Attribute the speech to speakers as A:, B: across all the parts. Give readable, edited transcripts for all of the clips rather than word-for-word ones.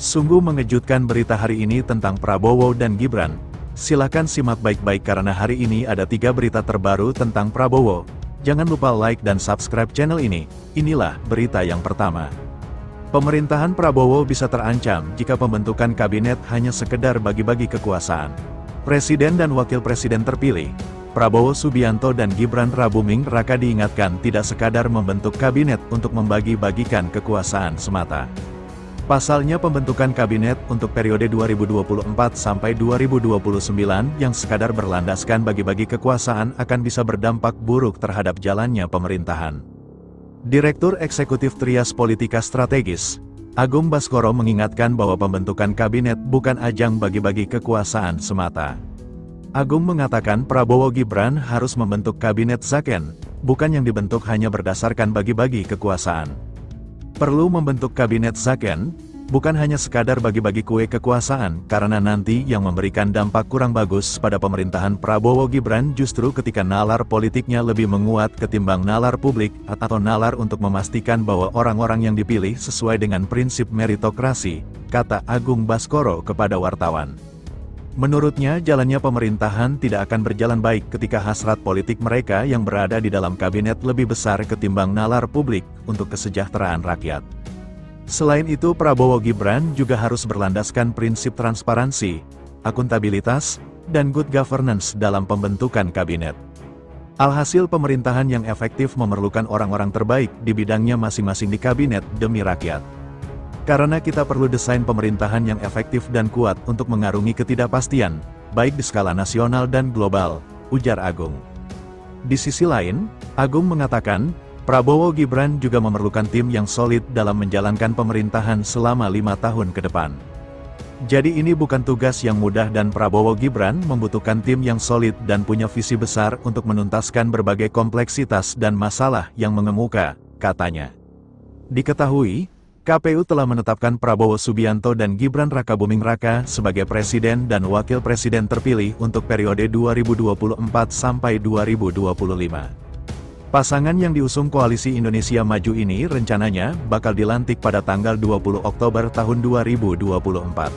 A: Sungguh mengejutkan berita hari ini tentang Prabowo dan Gibran. Silakan simak baik-baik karena hari ini ada 3 berita terbaru tentang Prabowo. Jangan lupa like dan subscribe channel ini. Inilah berita yang pertama. Pemerintahan Prabowo bisa terancam jika pembentukan kabinet hanya sekedar bagi-bagi kekuasaan. Presiden dan Wakil Presiden terpilih, Prabowo Subianto dan Gibran Rabuming Raka diingatkan tidak sekadar membentuk kabinet untuk membagi-bagikan kekuasaan semata. Pasalnya pembentukan kabinet untuk periode 2024 sampai 2029 yang sekadar berlandaskan bagi-bagi kekuasaan akan bisa berdampak buruk terhadap jalannya pemerintahan. Direktur Eksekutif Trias Politika Strategis, Agung Baskoro mengingatkan bahwa pembentukan kabinet bukan ajang bagi-bagi kekuasaan semata. Agung mengatakan Prabowo Gibran harus membentuk kabinet Zaken, bukan yang dibentuk hanya berdasarkan bagi-bagi kekuasaan. Perlu membentuk kabinet Zaken, bukan hanya sekadar bagi-bagi kue kekuasaan, karena nanti yang memberikan dampak kurang bagus pada pemerintahan Prabowo Gibran justru ketika nalar politiknya lebih menguat ketimbang nalar publik, atau nalar untuk memastikan bahwa orang-orang yang dipilih sesuai dengan prinsip meritokrasi, kata Agung Baskoro kepada wartawan. Menurutnya jalannya pemerintahan tidak akan berjalan baik ketika hasrat politik mereka yang berada di dalam kabinet lebih besar ketimbang nalar publik untuk kesejahteraan rakyat. Selain itu Prabowo Gibran juga harus berlandaskan prinsip transparansi, akuntabilitas, dan good governance dalam pembentukan kabinet. Alhasil pemerintahan yang efektif memerlukan orang-orang terbaik di bidangnya masing-masing di kabinet demi rakyat. Karena kita perlu desain pemerintahan yang efektif dan kuat untuk mengarungi ketidakpastian, baik di skala nasional dan global, ujar Agung. Di sisi lain, Agung mengatakan, Prabowo Gibran juga memerlukan tim yang solid dalam menjalankan pemerintahan selama 5 tahun ke depan. Jadi ini bukan tugas yang mudah dan Prabowo Gibran membutuhkan tim yang solid dan punya visi besar untuk menuntaskan berbagai kompleksitas dan masalah yang mengemuka, katanya. Diketahui, KPU telah menetapkan Prabowo Subianto dan Gibran Rakabuming Raka sebagai Presiden dan Wakil Presiden terpilih untuk periode 2024 sampai 2025. Pasangan yang diusung Koalisi Indonesia Maju ini rencananya bakal dilantik pada tanggal 20 Oktober tahun 2024.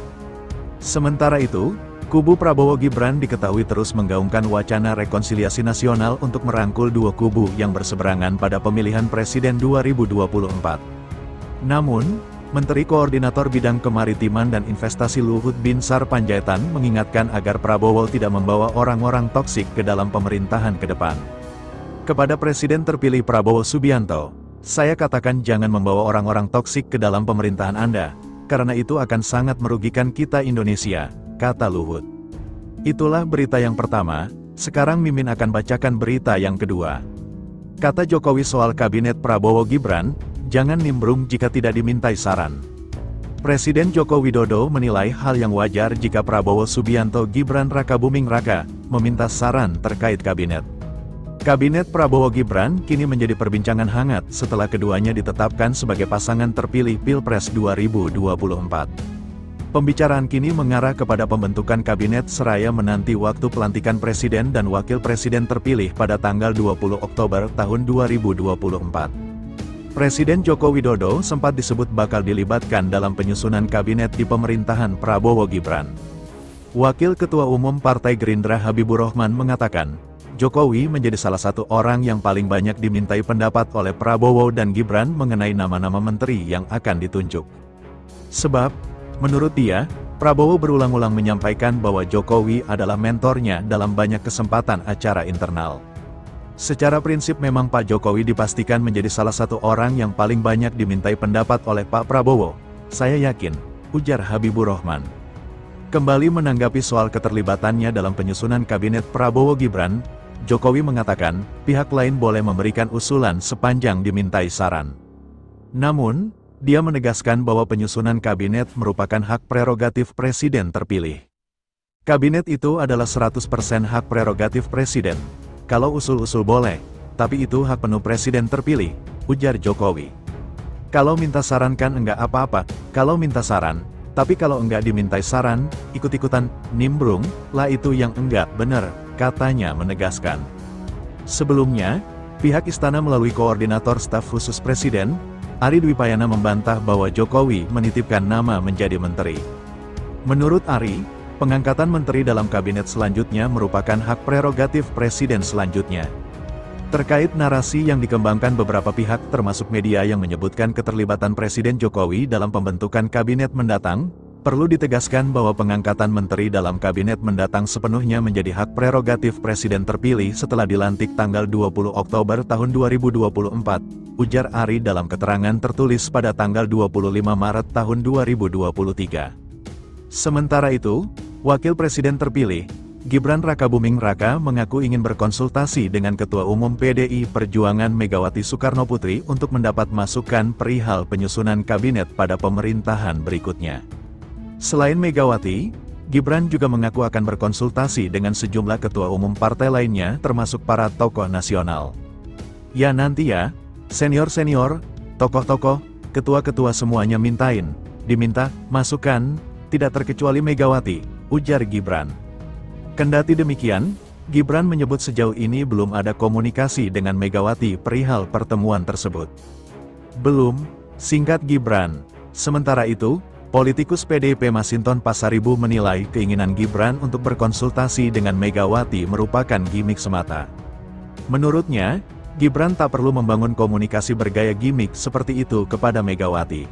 A: Sementara itu, kubu Prabowo Gibran diketahui terus menggaungkan wacana rekonsiliasi nasional untuk merangkul dua kubu yang berseberangan pada pemilihan Presiden 2024. Namun, Menteri Koordinator Bidang Kemaritiman dan Investasi Luhut Binsar Panjaitan mengingatkan agar Prabowo tidak membawa orang-orang toksik ke dalam pemerintahan ke depan. Kepada Presiden terpilih Prabowo Subianto, saya katakan jangan membawa orang-orang toksik ke dalam pemerintahan Anda, karena itu akan sangat merugikan kita Indonesia, kata Luhut. Itulah berita yang pertama, sekarang Mimin akan bacakan berita yang kedua. Kata Jokowi soal kabinet Prabowo Gibran, jangan nimbrung jika tidak dimintai saran. Presiden Joko Widodo menilai hal yang wajar jika Prabowo Subianto Gibran Rakabuming Raka meminta saran terkait kabinet. Kabinet Prabowo Gibran kini menjadi perbincangan hangat setelah keduanya ditetapkan sebagai pasangan terpilih Pilpres 2024. Pembicaraan kini mengarah kepada pembentukan kabinet seraya menanti waktu pelantikan Presiden dan Wakil Presiden terpilih pada tanggal 20 Oktober tahun 2024. Presiden Joko Widodo sempat disebut bakal dilibatkan dalam penyusunan kabinet di pemerintahan Prabowo Gibran. Wakil Ketua Umum Partai Gerindra Habibur Rahman mengatakan, Jokowi menjadi salah satu orang yang paling banyak dimintai pendapat oleh Prabowo dan Gibran mengenai nama-nama menteri yang akan ditunjuk. Sebab, menurut dia, Prabowo berulang-ulang menyampaikan bahwa Jokowi adalah mentornya dalam banyak kesempatan acara internal. Secara prinsip memang Pak Jokowi dipastikan menjadi salah satu orang yang paling banyak dimintai pendapat oleh Pak Prabowo. Saya yakin, ujar Habibur Rahman. Kembali menanggapi soal keterlibatannya dalam penyusunan kabinet Prabowo Gibran, Jokowi mengatakan, pihak lain boleh memberikan usulan sepanjang dimintai saran. Namun, dia menegaskan bahwa penyusunan kabinet merupakan hak prerogatif Presiden terpilih. Kabinet itu adalah 100% hak prerogatif Presiden. Kalau usul-usul boleh, tapi itu hak penuh Presiden terpilih, ujar Jokowi. Kalau minta saran kan enggak apa-apa, kalau minta saran, tapi kalau enggak dimintai saran, ikut-ikutan, nimbrung, lah itu yang enggak benar, katanya menegaskan. Sebelumnya, pihak istana melalui Koordinator Staf Khusus Presiden, Ari Dwipayana membantah bahwa Jokowi menitipkan nama menjadi menteri. Menurut Ari, pengangkatan menteri dalam kabinet selanjutnya merupakan hak prerogatif presiden selanjutnya. Terkait narasi yang dikembangkan beberapa pihak termasuk media yang menyebutkan keterlibatan Presiden Jokowi dalam pembentukan kabinet mendatang, perlu ditegaskan bahwa pengangkatan menteri dalam kabinet mendatang sepenuhnya menjadi hak prerogatif presiden terpilih setelah dilantik tanggal 20 Oktober tahun 2024, ujar Ari dalam keterangan tertulis pada tanggal 25 Maret tahun 2023. Sementara itu, Wakil Presiden terpilih, Gibran Rakabuming Raka mengaku ingin berkonsultasi dengan Ketua Umum PDI Perjuangan Megawati Soekarnoputri untuk mendapat masukan perihal penyusunan kabinet pada pemerintahan berikutnya. Selain Megawati, Gibran juga mengaku akan berkonsultasi dengan sejumlah ketua umum partai lainnya termasuk para tokoh nasional. Ya nanti ya, senior-senior, tokoh-tokoh, ketua-ketua semuanya diminta masukan, tidak terkecuali Megawati, ujar Gibran. Kendati demikian, Gibran menyebut sejauh ini belum ada komunikasi dengan Megawati perihal pertemuan tersebut. Belum, singkat Gibran. Sementara itu, politikus PDIP Masinton Pasaribu menilai keinginan Gibran untuk berkonsultasi dengan Megawati merupakan gimik semata. Menurutnya, Gibran tak perlu membangun komunikasi bergaya gimik seperti itu kepada Megawati.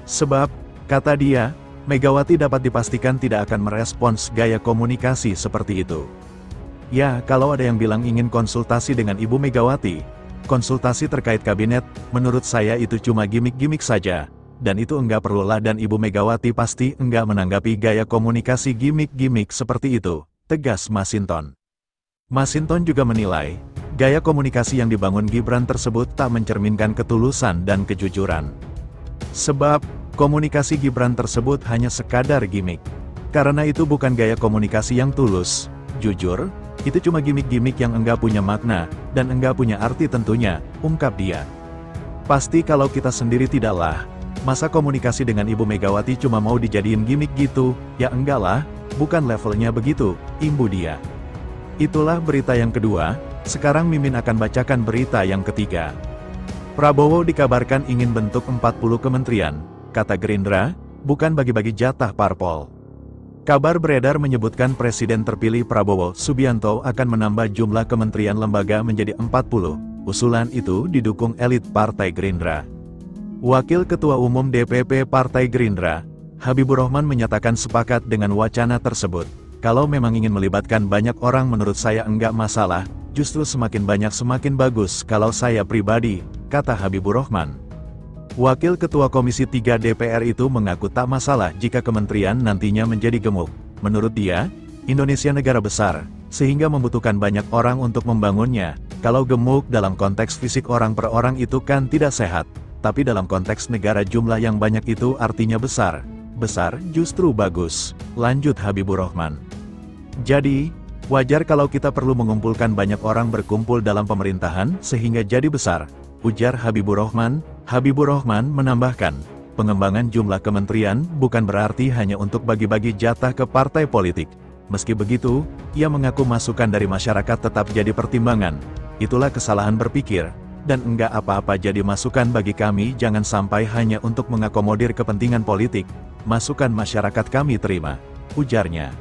A: Sebab, kata dia, Megawati dapat dipastikan tidak akan merespons gaya komunikasi seperti itu. Ya, kalau ada yang bilang ingin konsultasi dengan Ibu Megawati, konsultasi terkait kabinet, menurut saya itu cuma gimik-gimik saja, dan itu enggak perlulah dan Ibu Megawati pasti enggak menanggapi gaya komunikasi gimik-gimik seperti itu, tegas Masinton. Masinton juga menilai, gaya komunikasi yang dibangun Gibran tersebut tak mencerminkan ketulusan dan kejujuran. Sebab, komunikasi Gibran tersebut hanya sekadar gimik. Karena itu bukan gaya komunikasi yang tulus, jujur, itu cuma gimik-gimik yang enggak punya makna, dan enggak punya arti tentunya, ungkap dia. Pasti kalau kita sendiri tidaklah, masa komunikasi dengan Ibu Megawati cuma mau dijadiin gimik gitu, ya enggak lah, bukan levelnya begitu, imbu dia. Itulah berita yang kedua, sekarang Mimin akan bacakan berita yang ketiga. Prabowo dikabarkan ingin bentuk 40 kementerian. Kata Gerindra, bukan bagi-bagi jatah parpol. Kabar beredar menyebutkan Presiden terpilih Prabowo Subianto akan menambah jumlah kementerian lembaga menjadi 40. Usulan itu didukung elit Partai Gerindra. Wakil Ketua Umum DPP Partai Gerindra, Habibur Rahman menyatakan sepakat dengan wacana tersebut. Kalau memang ingin melibatkan banyak orang menurut saya enggak masalah, justru semakin banyak semakin bagus kalau saya pribadi, kata Habibur Rahman. Wakil Ketua Komisi 3 DPR itu mengaku tak masalah jika kementerian nantinya menjadi gemuk. Menurut dia, Indonesia negara besar, sehingga membutuhkan banyak orang untuk membangunnya. Kalau gemuk dalam konteks fisik orang per orang itu kan tidak sehat, tapi dalam konteks negara jumlah yang banyak itu artinya besar. Besar justru bagus, lanjut Habibur Rahman. Jadi, wajar kalau kita perlu mengumpulkan banyak orang berkumpul dalam pemerintahan sehingga jadi besar, ujar Habibur Rahman. Habibur Rahman menambahkan, pengembangan jumlah kementerian bukan berarti hanya untuk bagi-bagi jatah ke partai politik. Meski begitu, ia mengaku masukan dari masyarakat tetap jadi pertimbangan. Itulah kesalahan berpikir, dan enggak apa-apa jadi masukan bagi kami, jangan sampai hanya untuk mengakomodir kepentingan politik. Masukan masyarakat kami terima, ujarnya.